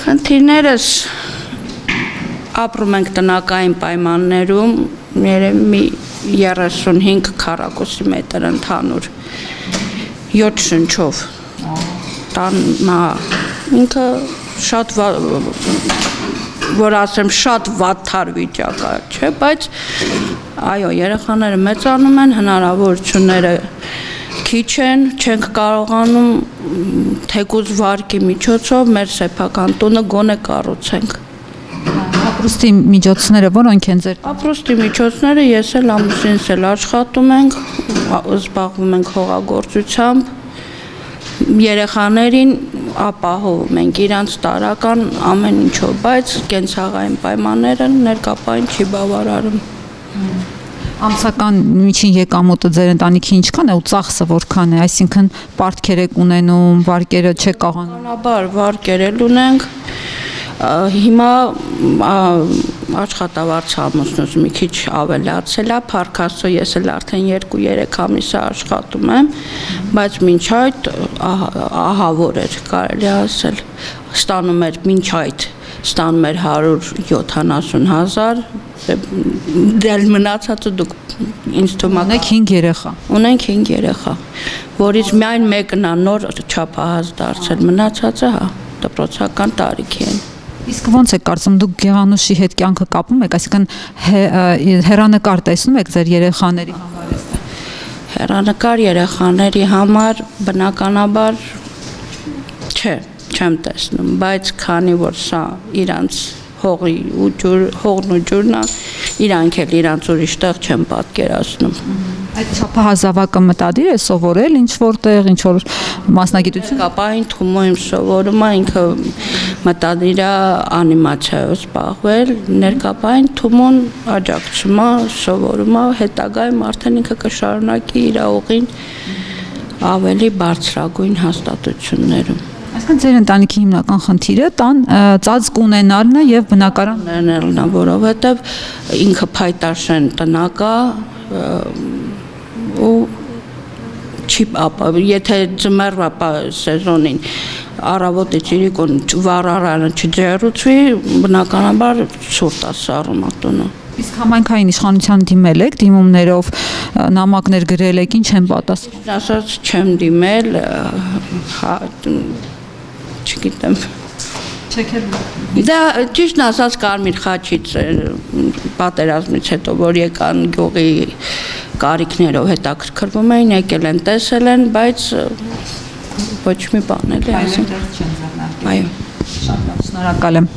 Խնդիրներս ապրում ենք տնական պայմաններում, երևի 35 քառակուսի մետր ընդհանուր 7 շնչով տանա ինքը շատ որ ասեմ շատ վատթար վիճակա չէ, բայց այո, երեխաները մեծանում են, հնարավորությունները քիչ են, չենք կարողանում թեկուզ վարկի միջոցով մեր սեփական տունը գոնե կառուցենք։ Ապրուստի միջոցները որոնք են ձեր։ Ապրուստի միջոցները ես էլ ամուսինս էլ աշխատում ենք, զբաղվում ենք հողագործությամբ, երեխաներին ապահովում ենք իրանց տարական ամեն ինչով, բայց կենցաղային պայմանները ներկապային չի բավարարում։ Ամսական միջին եկամուտը ձեր ընտանիքի ինչքան է ու ծախսը որքան է, այսինքն պարտքեր եք ունենում, վարկերը չեք կարողանում։ Բնականաբար վարկեր էլ ունենք, հիմա աշխատավարձ ամուսնուս մի քիչ ավելացել է, փառք Աստծո ես էլ արդեն 2-3 ամիս է աշխատում եմ, բայց մինչ այդ ահավոր էր, կարելի ասել, ստանում էր մինչ այդ ստանում էր 170,000, դել մնացածը դուք ինձ թվում է ունեք 5 երեխա։ Ունենք 5 երեխա, որից միայն մեկն է նոր չափահաս դարձել, մնացածը հա դպրոցական տարիքի են։ Իսկ ո՞նց է կարծում դուք Գեղանուշի հետ կյանքը կապում եք, այսինքն հեռանկար տեսնում եք ձեր երեխաների համար։ Հեռանկար երեխաների համար բնականաբար չեմ տեսնում, բայց քանի որ սա իրանց հողն ու ջուրն է, իրանք էլ իրանց ուրիշ տեղ չեմ պատկերացնում։ Այդ չափահաս զավակը մտադիր է սովորել ինչ որտեղ, ինչ որ մասնագիտություն։ Կապային Թումոյում սովորում է, ինքը մտադիր է անիմացիայով զբաղվել, ներկապային Թումոն աջակցում է, սովորում է, հետագայում արդեն ինքը կշարունակի իր ուղին ավելի բարձրագույն հաստատություններում։ Այսինքն ձեր ընտանիքի հիմնական խնդիրը տան ծածկ ունենալն է եւ բնակարան ունենալն է, որովհետեւ ինքը փայտաշեն տնակ է ու չի եթե ձմեռվա սեզոնին առավոտը ճիրիկուն վառարանը չջերուցվի, բնականաբար ցուրտ է սառում տունը։ Իսկ համայնքային իշխանության դիմել եք, դիմումներով նամակներ գրել եք, ինչ են պատասխանում։ Ասած չեմ դիմել, չգիտեմ։ Դա ճիշտն ասած Կարմիր խաչից պատերազմից հետո որ եկան գյուղի կարիքներով հետաքրքրվում էին, եկել են, տեսել են, բայց ոչ մի բան էլ է ասում։ Այո։ Շատ շնորհակալ եմ։